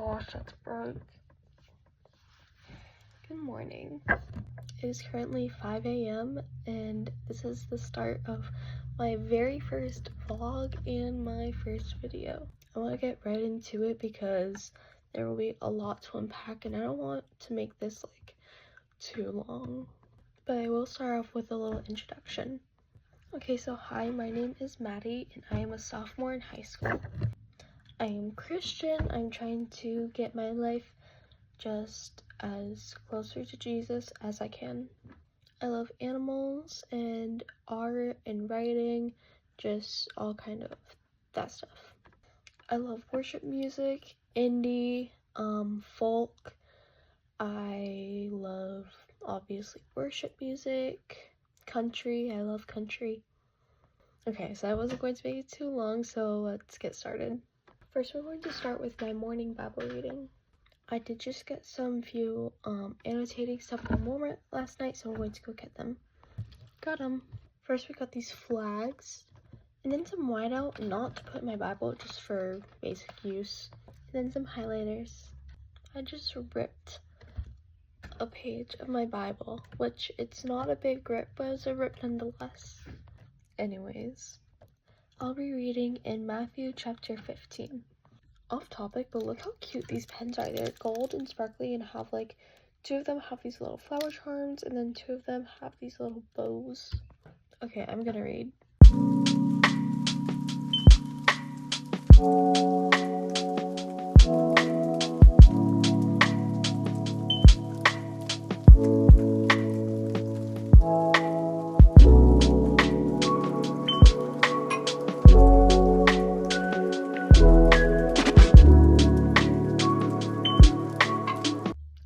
gosh, that's bright. Good morning. It is currently 5 a.m. and this is the start of my very first vlog and my first video. I want to get right into it because there will be a lot to unpack and I don't want to make this like too long. But I will start off with a little introduction. Okay, so hi, my name is Maddie and I am a sophomore in high school. I am Christian. I'm trying to get my life just as closer to Jesus as I can. I love animals and art and writing, just all kind of that stuff. I love worship music, indie, folk. I love obviously worship music, country. I love country. Okay, so I wasn't going to make it too long, so let's get started. First, we're going to start with my morning Bible reading. I did just get some few annotating stuff from Walmart last night, so I'm going to go get them. Got them. First, we got these flags, and then some whiteout, not to put in my Bible, just for basic use, and then some highlighters. I just ripped a page of my Bible, which it's not a big rip, but it's a rip nonetheless. Anyways, I'll be reading in Matthew chapter 15. Off topic, but look how cute these pens are. They're gold and sparkly and have like, two of them have these little flower charms and then two of them have these little bows. Okay, I'm gonna read.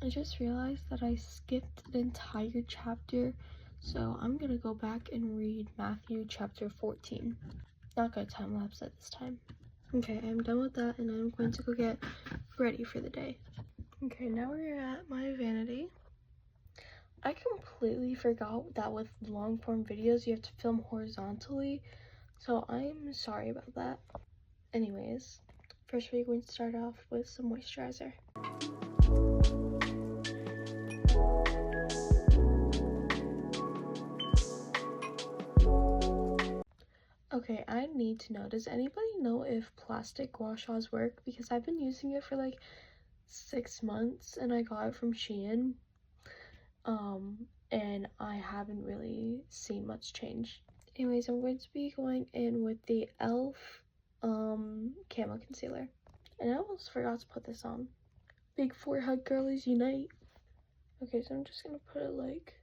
I just realized that I skipped an entire chapter, so I'm gonna go back and read Matthew chapter 14. Not gonna time lapse at this time. Okay, I'm done with that and I'm going to go get ready for the day. Okay, now we're at my vanity. I completely forgot that with long form videos you have to film horizontally, so I'm sorry about that. Anyways, first we're going to start off with some moisturizer. Okay, I need to know, does anybody know if plastic gua shas work? Because I've been using it for like 6 months and I got it from Shein. And I haven't really seen much change. Anyways, I'm going to be going in with the e.l.f. Camo Concealer. And I almost forgot to put this on. Big forehead girlies unite. Okay, so I'm just gonna put it like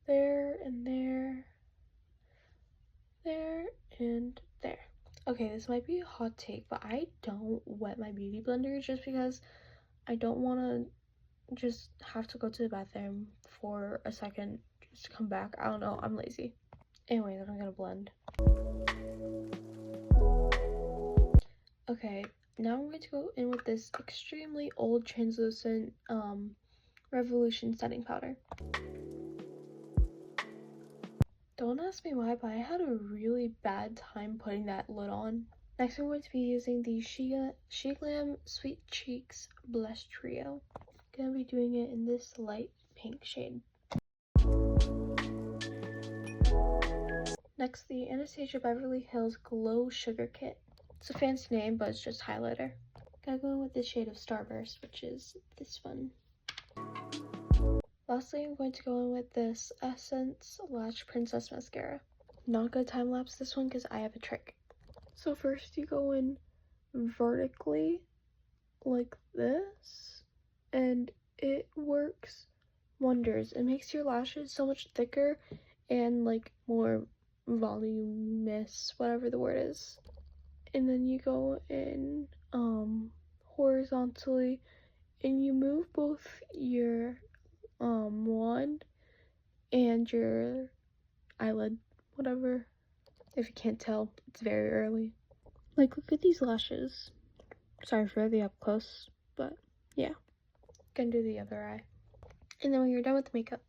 there and there. There and there. Okay, this might be a hot take, but I don't wet my beauty blender just because I don't want to just have to go to the bathroom for a second just to come back. I don't know, I'm lazy. Anyway, then I'm gonna blend. Okay, now I'm going to go in with this extremely old translucent Revolution setting powder. Don't ask me why, but I had a really bad time putting that lid on. Next, I'm going to be using the She Glam Sweet Cheeks Blush Trio. I'm gonna be doing it in this light pink shade. Next, the Anastasia Beverly Hills Glow Sugar Kit. It's a fancy name, but it's just highlighter. Gotta go in with the shade of Starburst, which is this one. Lastly, I'm going to go in with this Essence Lash Princess Mascara. Not gonna time lapse this one because I have a trick. So first you go in vertically like this and it works wonders. It makes your lashes so much thicker and like more voluminous, whatever the word is. And then you go in horizontally and you move both your wand and your eyelid, whatever. If you can't tell, it's very early. Like, look at these lashes. Sorry for the up close, but yeah. Gonna do the other eye. And then when you're done with the makeup,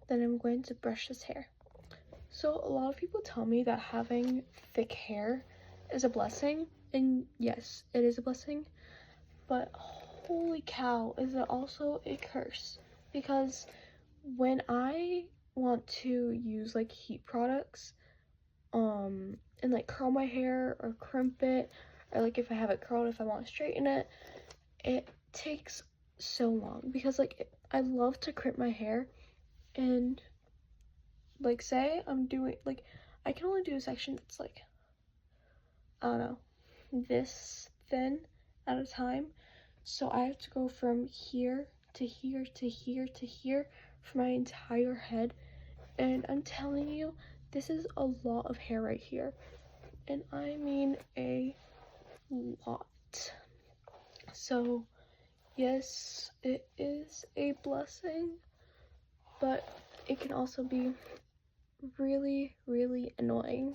then I'm going to brush this hair. So a lot of people tell me that having thick hair is a blessing, And yes, it is a blessing, but holy cow, is it also a curse? Because when I want to use like heat products, and like curl my hair or crimp it, or like if I have it curled, if I want to straighten it, it takes so long because like I love to crimp my hair, and like say I'm doing like I can only do a section that's like, I don't know, this thin at a time. So I have to go from here to here to here to here for my entire head. And I'm telling you, this is a lot of hair right here. And I mean a lot. So yes, it is a blessing, but it can also be really, really annoying.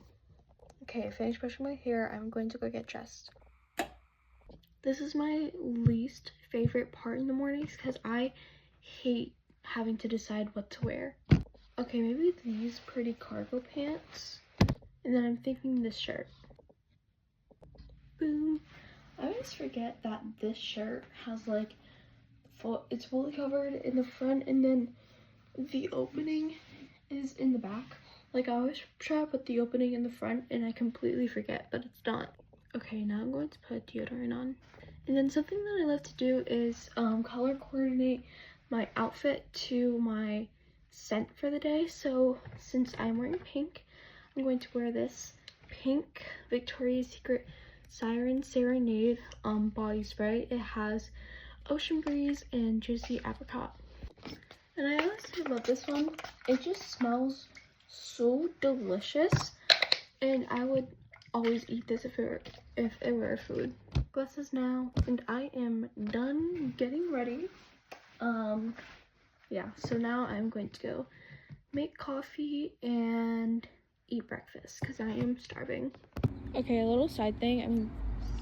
Okay, I finished brushing my hair. I'm going to go get dressed. This is my least favorite part in the mornings because I hate having to decide what to wear. Okay, maybe these pretty cargo pants. And then I'm thinking this shirt. Boom. I always forget that this shirt has like it's fully covered in the front, and then the opening is in the back. Like I always try to put the opening in the front and I completely forget, but it's not. Okay, now I'm going to put deodorant on. And then something that I love to do is color coordinate my outfit to my scent for the day. So since I'm wearing pink, I'm going to wear this pink Victoria's Secret Siren Serenade body spray. It has Ocean Breeze and Juicy Apricot. And I honestly love this one. It just smells so delicious, and I would always eat this if it were a food. Glasses now, and I am done getting ready. Yeah, so now I'm going to go make coffee and eat breakfast because I am starving. Okay, a little side thing. I'm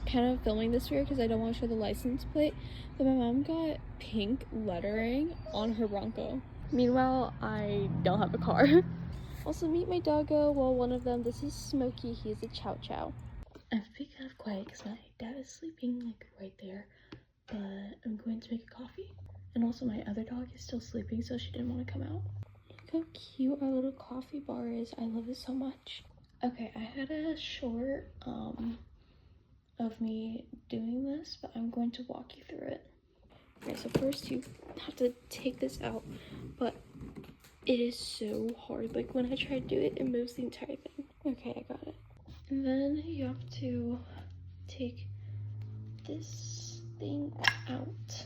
kind of filming this weird because I don't want to show the license plate, but my mom got pink lettering on her Bronco. Meanwhile, I don't have a car. Also, meet my doggo. Well, one of them, this is Smokey. He's a chow chow. I'm being kind of quiet because my dad is sleeping like right there, but I'm going to make a coffee. And also my other dog is still sleeping, so she didn't want to come out. Look how cute our little coffee bar is. I love it so much. Okay, I had a short of me doing this, but I'm going to walk you through it. Okay, so first you have to take this out, but it is so hard. Like when I try to do it, it moves the entire thing. Okay, I got it. And then you have to take this thing out.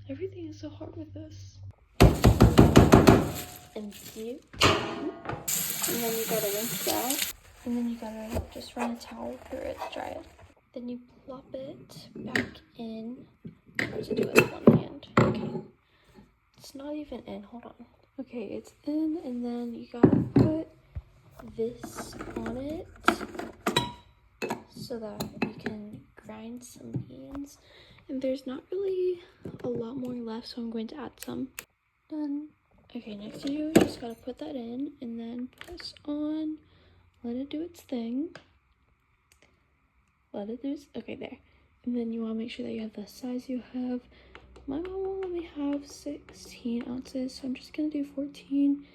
Everything is so hard with this. Empty. And then you gotta rinse it out. And then you gotta just run a towel through it to dry it. Then you plop it back in. I have to do it with one hand. Okay. It's not even in. Hold on. Okay, it's in, and then you gotta put this on it so that you can grind some beans. And there's not really a lot more left, so I'm going to add some. Done. Okay, next you just gotta put that in and then press on, let it do its thing. Okay, there. And then you want to make sure that you have the size you have. My mom will let me have 16 ounces, so I'm just gonna do 14.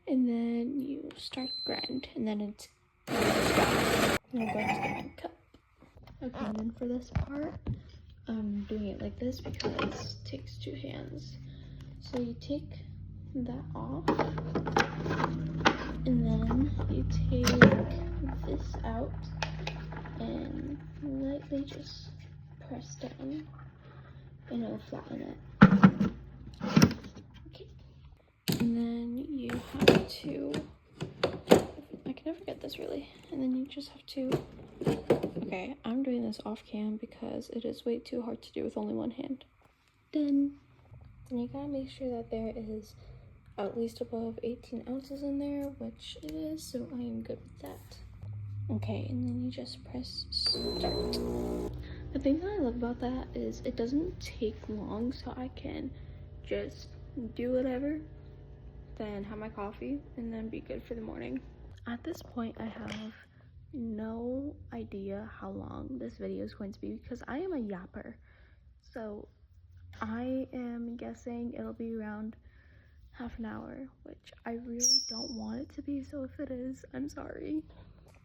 And then you start grind, and then it's done. And I'm going to get my cup. Okay, and then for this part, I'm doing it like this because it takes 2 hands. So you take that off, and then you take this out and lightly just press down, and it'll flatten it. Okay, and then you have to, I can never get this really, and then you just have to, okay, I'm doing this off cam because it is way too hard to do with only one hand. Done. Then you gotta make sure that there is at least above 18 ounces in there, which it is, so I am good with that. Okay, and then you just press start. The thing that I love about that is it doesn't take long, so I can just do whatever, then have my coffee, and then be good for the morning. At this point, I have no idea how long this video is going to be because I am a yapper. So I am guessing it'll be around half an hour, which I really don't want it to be, so if it is, I'm sorry.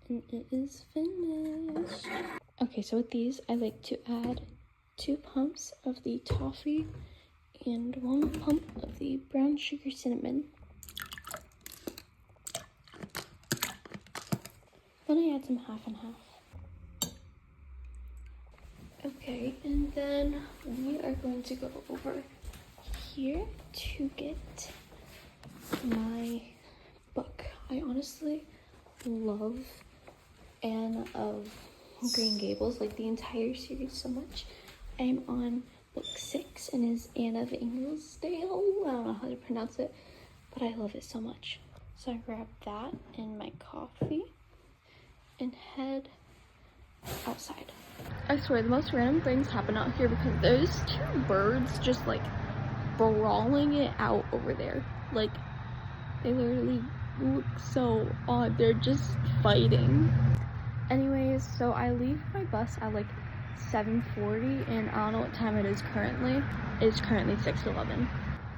And it is finished. Okay, so with these, I like to add 2 pumps of the toffee and 1 pump of the brown sugar cinnamon. Then I add some half and half. Okay, and then we are going to go over here to get my book. I honestly love Anne of Green Gables, like the entire series, so much. I'm on book 6 and is Anne of Inglesdale. I don't know how to pronounce it, but I love it so much. So I grab that and my coffee and head outside. I swear, the most random things happen out here because there's 2 birds just like brawling it out over there. Like, they literally look so odd. They're just fighting. Anyways, so I leave my bus at like 7:40 and I don't know what time it is currently. It's currently 6:11.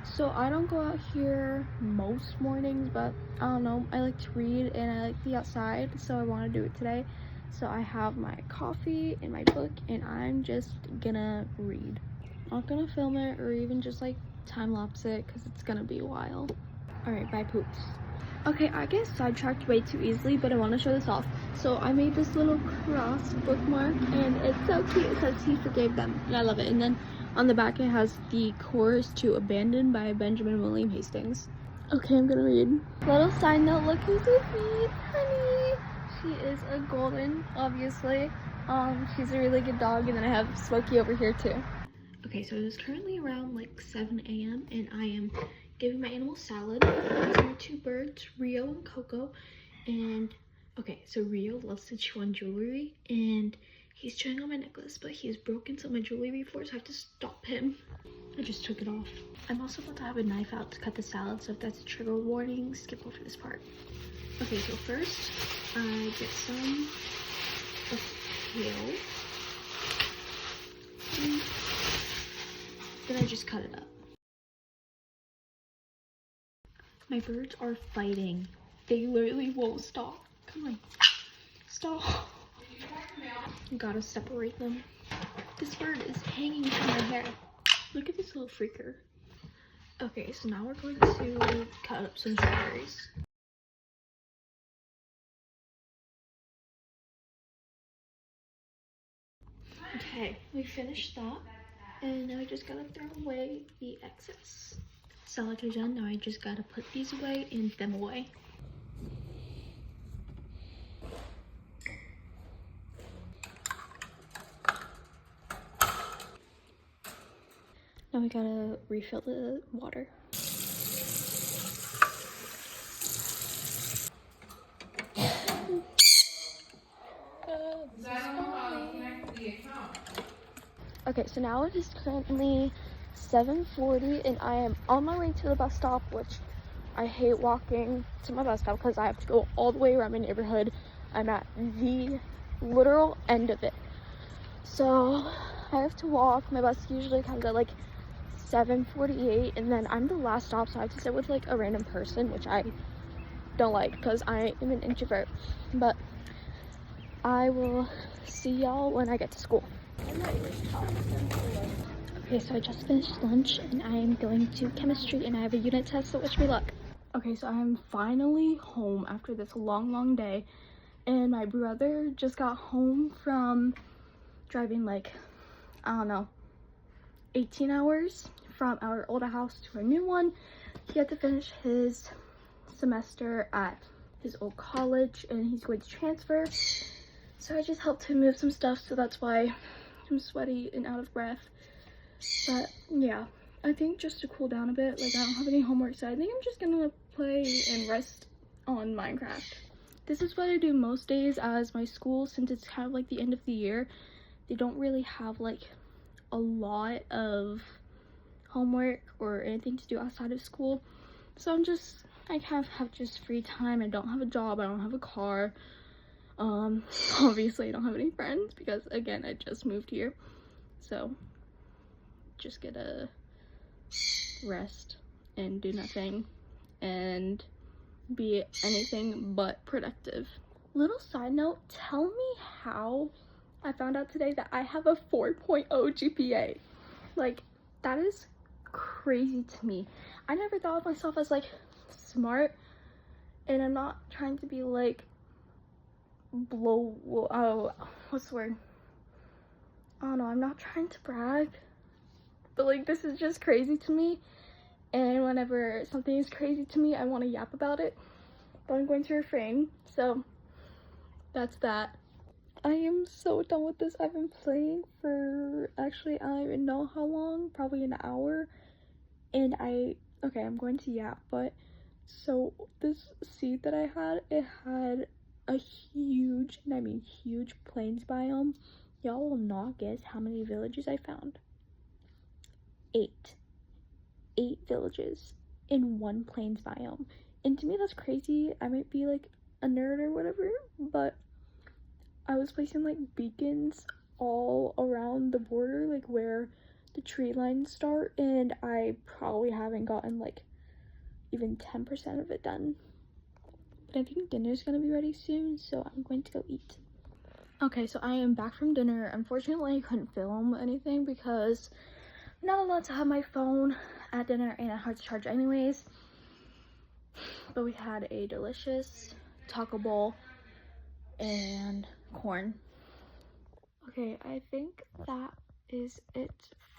So I don't go out here most mornings, but I don't know, I like to read and I like to be outside, so I want to do it today. So I have my coffee and my book and I'm just gonna read. I'm not gonna film it or even just like time lapse it because it's gonna be a while. Alright, bye poops. Okay, I get sidetracked way too easily, but I want to show this off. So I made this little cross bookmark and it's so cute. It says he forgave them and I love it. And then on the back it has the chorus to Abandoned by Benjamin William Hastings. Okay, I'm gonna read. Little side note, look who's with me, honey. She is a golden, obviously. She's a really good dog, and then I have Smokey over here too. Okay, so it is currently around like 7 a.m. and I am giving my animal salad. These are 2 birds, Rio and Coco. And okay, so Rio loves to chew on jewelry and he's chewing on my necklace, but he's broken some of my jewelry before, so I have to stop him. I just took it off. I'm also about to have a knife out to cut the salad, so if that's a trigger warning, skip over this part. Okay, so first I get some of kale. Then I just cut it up. My birds are fighting. They literally won't stop. Come on. Stop. Gotta separate them. This bird is hanging from my hair. Look at this little freaker. Okay, so now we're going to cut up some strawberries. Okay, we finished that. And now I just gotta throw away the excess. Salads are done. Now I just gotta put these away and them away. Now we gotta refill the water. Okay, so now it is currently 7:40 and I am on my way to the bus stop, which I hate walking to my bus stop because I have to go all the way around my neighborhood. I'm at the literal end of it. So I have to walk. My bus usually comes at like 7:48 and then I'm the last stop, so I have to sit with like a random person, which I don't like because I am an introvert. But I will see y'all when I get to school. Okay, so I just finished lunch and I am going to chemistry and I have a unit test, so wish me luck. Okay, so I'm finally home after this long day, and my brother just got home from driving like, I don't know, 18 hours from our old house to our new one. He had to finish his semester at his old college and he's going to transfer. So I just helped him move some stuff, so that's why I'm sweaty and out of breath. But yeah, I think just to cool down a bit, like I don't have any homework, so I think I'm just gonna play and rest on Minecraft. This is what I do most days, as my school, since it's kind of like the end of the year, they don't really have like a lot of homework or anything to do outside of school. So I kind of have just free time. I don't have a job, I don't have a car. Obviously I don't have any friends because, again, I just moved here, so just gonna rest and do nothing and be anything but productive. Little side note, tell me how I found out today that I have a 4.0 GPA. Like, that is crazy to me. I never thought of myself as like smart, and I'm not trying to be like what's the word? I don't know, I'm not trying to brag, but like, this is just crazy to me, and whenever something is crazy to me, I want to yap about it, but I'm going to refrain. So that's that. I am so done with this. I've been playing for, actually, I don't even know how long, probably an hour, and okay, I'm going to yap, but so this seed that I had, it had a huge, and I mean huge, plains biome. Y'all will not guess how many villages I found. 8 villages in one plains biome, and to me that's crazy. I might be like a nerd or whatever, but I was placing like beacons all around the border, like where the tree lines start, and I probably haven't gotten like even 10% of it done. But I think dinner's gonna be ready soon, so I'm going to go eat. Okay, so I am back from dinner. Unfortunately, I couldn't film anything because I'm not allowed to have my phone at dinner, and it's hard to charge anyways. But we had a delicious taco bowl and corn. Okay, I think that is it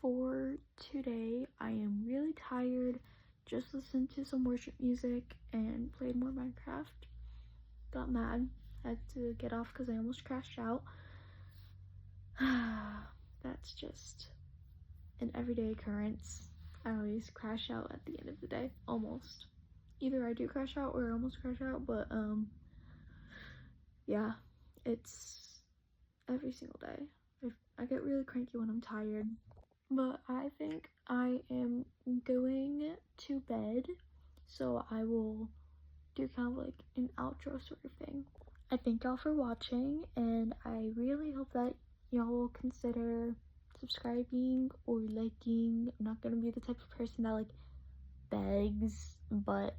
for today. I am really tired. Just listened to some worship music and played more Minecraft. Got mad. Had to get off because I almost crashed out. That's just an everyday occurrence. I always crash out at the end of the day. Almost. Either I do crash out or I almost crash out, but yeah, it's every single day. I get really cranky when I'm tired. But I think I am going to bed, so I will do kind of like an outro sort of thing. I thank y'all for watching, and I really hope that y'all will consider subscribing or liking. I'm not gonna be the type of person that like begs, but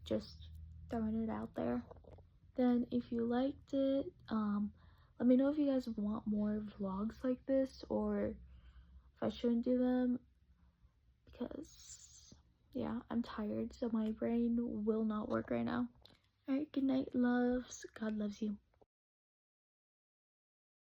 just throwing it out there. Then if you liked it, let me know if you guys want more vlogs like this, or if I shouldn't do them, because yeah, I'm tired, so my brain will not work right now. All right, good night, loves. God loves you.